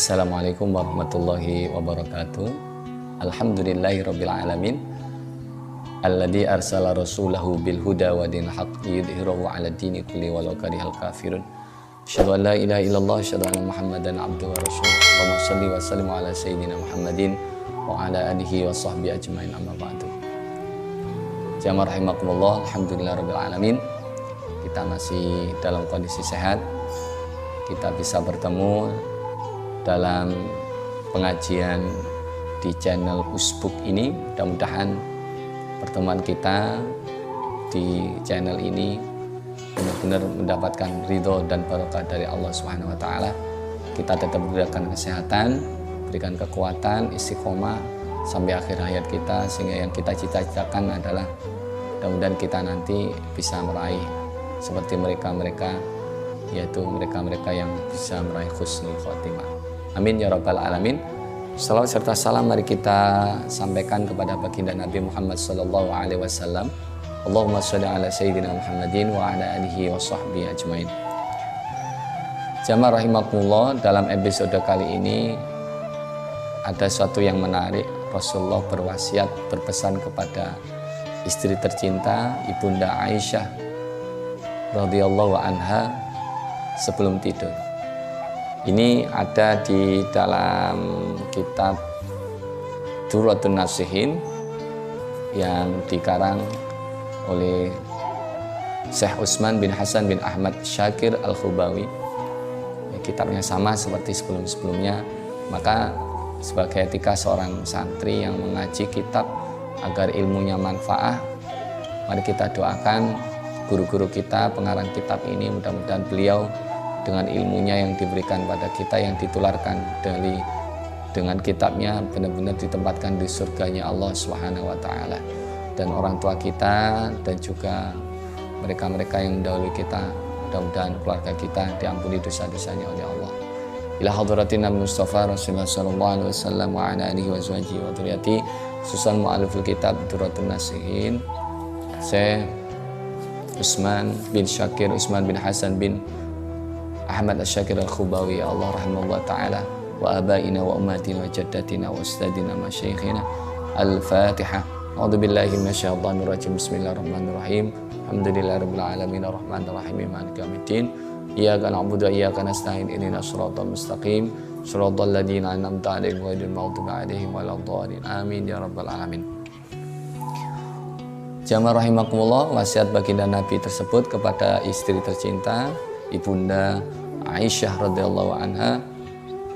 Assalamualaikum warahmatullahi wabarakatuh. Alhamdulillahirabbil alamin. Alladzi arsala rasulahu bil huda wa dinil haqq liyudhhirahu 'ala dini kulli walau karihal kafirun. Asyhadu an la ilaha illallah, asyhadu anna Muhammadan abduhu wa rasuluh. Allahumma shalli wa sallim ala sayyidina Muhammadin wa ala alihi wa sahbihi ajmain, amma ba'du. Jamaah rahimakumullah, alhamdulillahirabbil alamin. Kita masih dalam kondisi sehat. Kita bisa bertemu dalam pengajian di channel Usbuk ini. Mudah-mudahan pertemuan kita di channel ini benar-benar mendapatkan ridho dan barokah dari Allah Subhanahu wa taala. Kita tetap berikan kesehatan, berikan kekuatan, istiqomah sampai akhir hayat kita, sehingga yang kita cita-citakan adalah mudah-mudahan kita nanti bisa meraih seperti mereka-mereka, yaitu mereka-mereka yang bisa meraih husnul khotimah. Amin ya rabbal alamin. Salawat serta salam mari kita sampaikan kepada baginda Nabi Muhammad sallallahu alaihi wasallam. Allahumma shalli ala sayyidina Muhammadin wa ala alihi wa sahbihi ajmain. Jamaah rahimakumullah, dalam episode kali ini ada sesuatu yang menarik. Rasulullah berwasiat, berpesan kepada istri tercinta Ibunda Aisyah radhiyallahu anha sebelum tidur. Ini ada di dalam kitab Durratun Nasihin yang dikarang oleh Syekh Utsman bin Hasan bin Ahmad Syakir Al-Khubawi. Kitabnya sama seperti sebelum-sebelumnya. Maka sebagai etika seorang santri yang mengaji kitab agar ilmunya manfaat, mari kita doakan guru-guru kita, pengarang kitab ini, mudah-mudahan beliau dengan ilmunya yang diberikan pada kita, yang ditularkan dengan kitabnya, benar-benar ditempatkan di surganya Allah Subhanahu wa taala. Dan orang tua kita dan juga mereka-mereka yang mendahului kita, mudah-mudahan keluarga kita diampuni dosa-dosanya oleh Allah. Ila hadratin Nabi Mustafa Rasulullah sallallahu alaihi wasallam wa ala alihi wa sahbihi wa dzurriyyati, susun mu'alliful kitab Durratun Nasihin, Syekh Utsman bin Syakir Utsman bin Hasan bin Ahmad Syakir Al-Khubawi, Allah rahimahullah ta'ala, wa abaina wa ummatina wa jaddatina wa ustadina masyayikhina. Al-Fatihah. A'udzu billahi minasyaitonir rajim. Bismillahirrahmanirrahim. Alhamdulillahirabbil alamin arrahmanir rahim maliki yaumiddin. Iyyaka na'budu wa iyyaka nasta'in. Ihdinas siratal mustaqim. Shiratal ladzina an'amta 'alaihim ghairil maghdubi 'alaihim waladdallin. Amin ya rabbal alamin. Jamaah rahimakumullah, wasiat baginda Nabi tersebut kepada istri tercinta Ibunda Aisyah radhiyallahu anha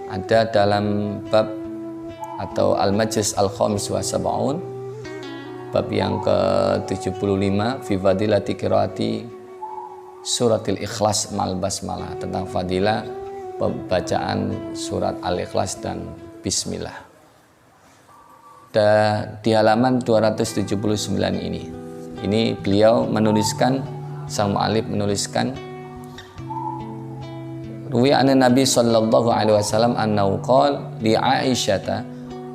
ada dalam bab atau Al-Majlis Al-Khamis wa Sab'un, bab yang ke-75, fi fadilati qiraati suratil Ikhlas ma'al basmalah, tentang fadilah pembacaan surat Al-Ikhlas dan Bismillah. Di halaman 279 ini beliau menuliskan, sang mu'alif menuliskan, Ruwi anna Nabi sallallahu alaihi wasallam annahu qala li Aisyata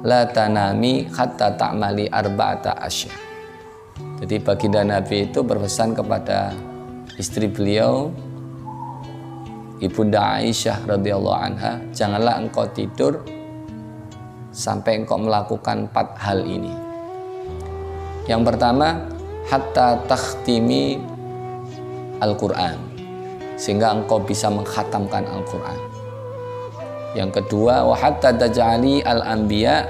la tanami hatta ta'mali arba'ata asya. Jadi baginda Nabi itu berpesan kepada istri beliau Ibunda Aisyah radhiyallahu anha, janganlah engkau tidur sampai engkau melakukan 4 hal ini. Yang pertama, hatta takhtimi Al-Qur'an, sehingga engkau bisa mengkhatamkan Al-Quran. Yang kedua, wa hatta taj'ali al-anbiya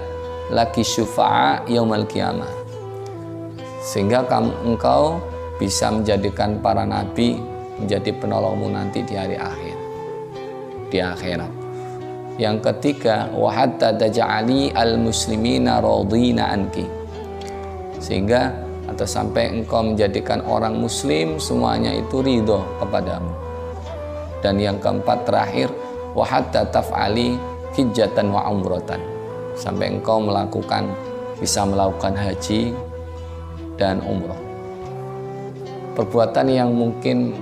laki syufa'a yaumal qiyamah, sehingga engkau bisa menjadikan para nabi menjadi penolongmu nanti di hari akhir, di akhirat. Yang ketiga, wa hatta taj'ali al-muslimina radina anki, sehingga atau sampai engkau menjadikan orang muslim semuanya itu ridho kepadamu. Dan yang keempat terakhir, wa hatta taf'ali hijjatan wa umratan, sampai engkau bisa melakukan haji dan umroh. Perbuatan yang mungkin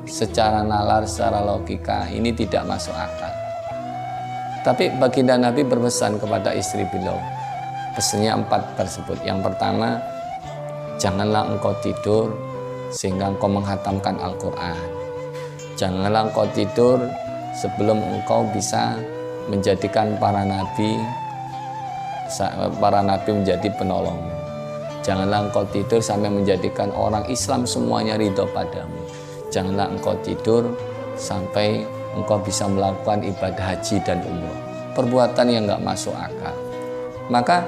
secara nalar, secara logika ini tidak masuk akal. Tapi baginda Nabi berpesan kepada istri beliau, pesannya 4 tersebut. Yang pertama, janganlah engkau tidur sehingga engkau menghatamkan Al-Quran. Janganlah engkau tidur sebelum engkau bisa menjadikan para nabi menjadi penolongmu. Janganlah engkau tidur sampai menjadikan orang Islam semuanya ridho padamu. Janganlah engkau tidur sampai engkau bisa melakukan ibadah haji dan umroh. Perbuatan yang enggak masuk akal. Maka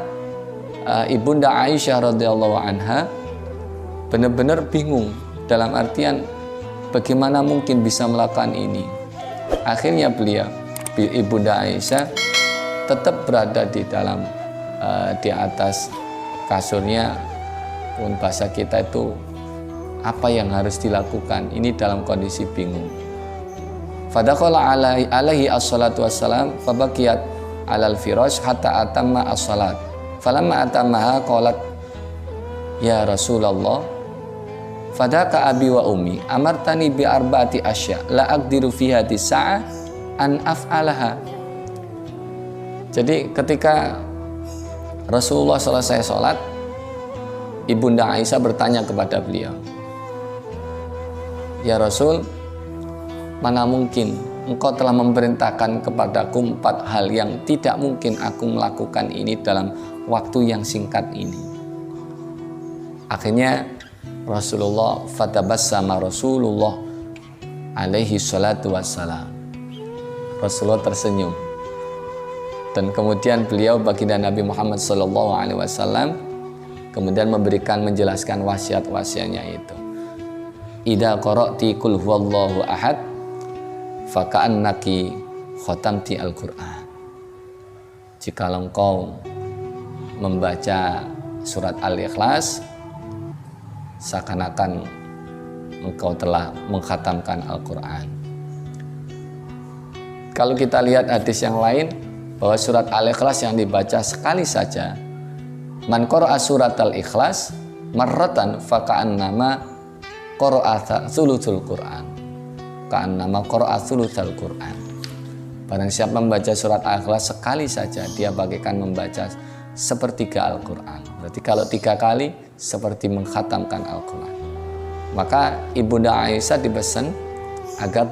Ibunda Aisyah radhiyallahu anha benar-benar bingung, dalam artian bagaimana mungkin bisa melakukan ini. Akhirnya Ibunda Aisyah tetap berada di atas kasurnya, pun bahasa kita itu apa yang harus dilakukan, ini dalam kondisi bingung. Fadakhala alaihi assalatu wassalam fabakiyat alal firash hatta atamma as-salat. Falamma atammaha qalat ya Rasulullah fadaka abi wa ummi amartani bi arba'ati asya la aqdiru fi hadhihi sa'ah an af'alaha. Jadi ketika Rasulullah selesai sholat, Ibunda Aisyah bertanya kepada beliau, ya Rasul, mana mungkin engkau telah memerintahkan kepadaku 4 hal yang tidak mungkin aku melakukan ini dalam waktu yang singkat ini. Akhirnya Rasulullah fatabassama Rasulullah alaihi salatu wassalam. Rasulullah tersenyum. Dan kemudian beliau baginda Nabi Muhammad SAW kemudian menjelaskan wasiat-wasiatnya itu. Idza qara'ti qul huwallahu ahad faka'annaki khatamti al-Qur'an. Jika engkau membaca surat Al-Ikhlas, seakan-akan engkau telah mengkhatamkan Al-Quran. Kalau kita lihat hadis yang lain, bahwa surat Al-Ikhlas yang dibaca sekali saja, man qara'a surat Al-Ikhlas marratan faka'annama qara'a thuluthul Qur'an. Ka'annama qara'a thuluthul Qur'an. Barang siapa membaca surat Al-Ikhlas sekali saja, dia bagaikan membaca sepertiga Al-Quran. Berarti kalau 3 kali seperti mengkhatamkan Al-Quran. Maka Ibunda Aisyah dipesan agar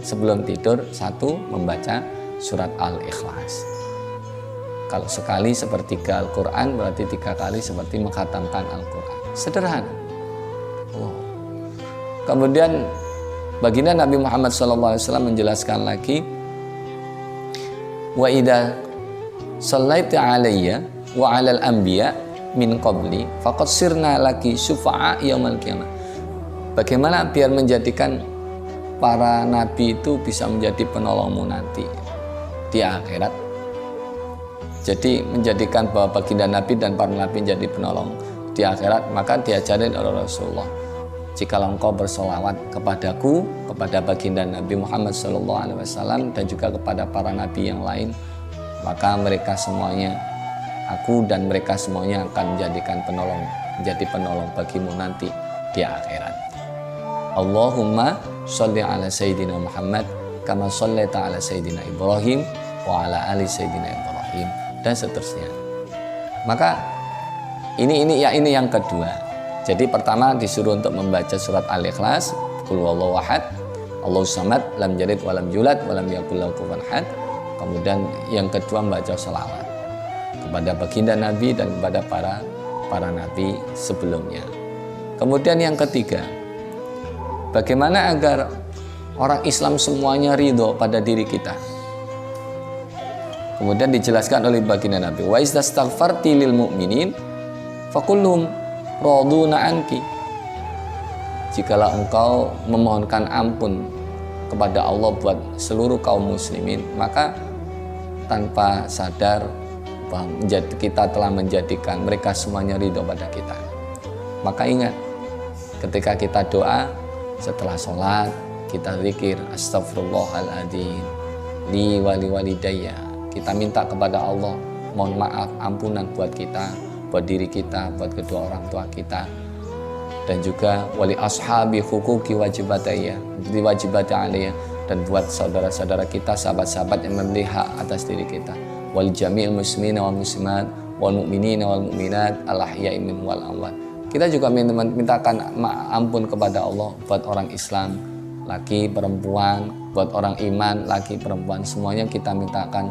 sebelum tidur 1 membaca surat Al-Ikhlas. Kalau sekali sepertiga Al-Quran, berarti 3 kali seperti mengkhatamkan Al-Quran. Sederhana. Kemudian baginda Nabi Muhammad SAW menjelaskan lagi, wa idza sallaita alayya wa 'alal anbiya min qabli faqad sirna laki syufa'a yaumil qiyamah. Bagaimana biar menjadikan para nabi itu bisa menjadi penolongmu nanti di akhirat. Jadi menjadikan bahwa baginda Nabi dan para nabi menjadi penolong di akhirat, maka diajarin oleh Rasulullah, jika engkau bersolawat kepadaku, kepada baginda Nabi Muhammad SAW dan juga kepada para nabi yang lain, maka mereka semuanya, aku dan mereka semuanya akan menjadi penolong bagimu nanti di akhirat. Allahumma sholli ala Sayyidina Muhammad kama shollaita ala Sayyidina Ibrahim wa ala ali Sayyidina Ibrahim, dan seterusnya. Maka ini yang kedua. Jadi pertama disuruh untuk membaca surat Al-Ikhlas, qul huwallahu ahad, Allahus samad, lam yalid wa lam yulad wa lam yakul lahu kufuwan ahad. Kemudian yang kedua membaca sholawat kepada baginda Nabi dan kepada para nabi sebelumnya. Kemudian yang ketiga, bagaimana agar orang Islam semuanya ridho pada diri kita. Kemudian dijelaskan oleh baginda Nabi, wa istaghfarti lil mu'minin fakullhum raduna anki. Jikalau engkau memohonkan ampun kepada Allah buat seluruh kaum muslimin, maka tanpa sadar bahwa kita telah menjadikan mereka semuanya ridho pada kita. Maka ingat, ketika kita doa setelah sholat, kita zikir astagfirullahaladzim li wali walidayya. Kita minta kepada Allah mohon maaf, ampunan buat kita, buat diri kita, buat kedua orang tua kita, dan juga wali ashabi hukuki wajibataya diwajibati alaiya, dan buat saudara-saudara kita, sahabat-sahabat yang memiliki hak atas diri kita, wal jami'il muslimina wal muslimat wal mu'minina wal mu'minat al ahya'i minhum wal amwat. Kita juga mintakan ampun kepada Allah buat orang Islam, laki perempuan, buat orang iman, laki perempuan, semuanya kita mintakan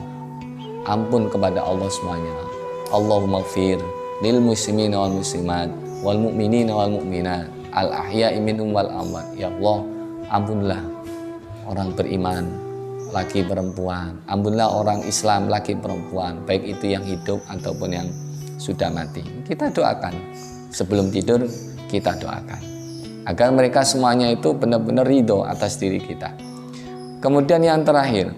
ampun kepada Allah semuanya. Allahumma gfir lil muslimina wal muslimat wal mu'minina wal mu'minat al ahya'i minhum wal amwat. Ya Allah, ampunilah orang beriman laki perempuan, ampunilah orang Islam laki perempuan, baik itu yang hidup ataupun yang sudah mati. Kita doakan sebelum tidur, kita doakan agar mereka semuanya itu benar-benar ridho atas diri kita. Kemudian yang terakhir,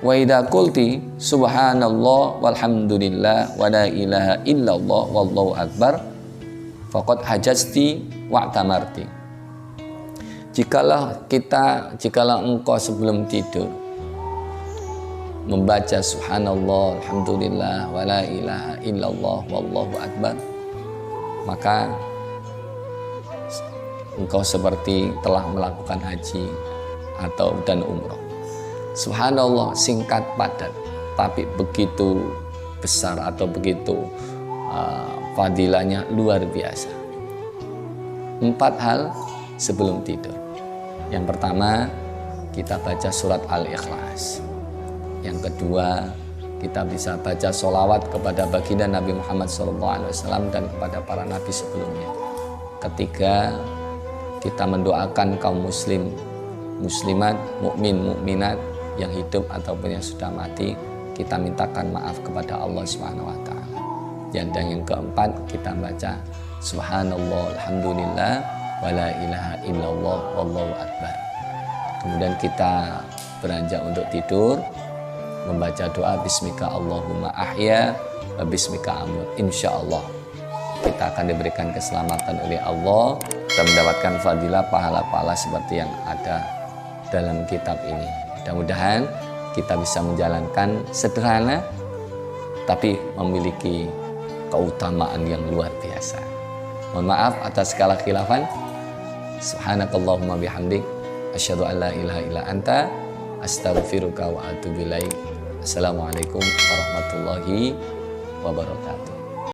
wa idza qulti subhanallah walhamdulillah wa la ilaha illallah wallahu akbar faqad hajjati wa tamarti. Jikalau engkau sebelum tidur membaca subhanallah alhamdulillah wa la ilaha illallah wallahu akbar, maka engkau seperti telah melakukan haji atau dan umroh. Subhanallah singkat padat, tapi begitu besar atau begitu fadilahnya luar biasa. 4 hal sebelum tidur. Yang pertama, kita baca surat Al-Ikhlas. Yang kedua, kita bisa baca sholawat kepada baginda Nabi Muhammad SAW dan kepada para nabi sebelumnya. Ketiga, kita mendoakan kaum muslim, muslimat, mukmin, mukminat yang hidup ataupun yang sudah mati. Kita mintakan maaf kepada Allah SWT. Dan yang keempat, kita baca subhanallah alhamdulillah wa la ilaha illallah wallahu akbar. Kemudian kita beranjak untuk tidur, membaca doa bismika Allahumma ahya wa bismika amut. Insyaallah kita akan diberikan keselamatan oleh Allah dan mendapatkan fadilah pahala-pahala seperti yang ada dalam kitab ini. Mudah-mudahan kita bisa menjalankan sederhana tapi memiliki keutamaan yang luar biasa. Mohon maaf atas segala khilafan. Subhanakallahumma bihamdik asyhadu an la ilaha illa anta astaghfiruka wa atubu ilaik. Assalamualaikum warahmatullahi wabarakatuh.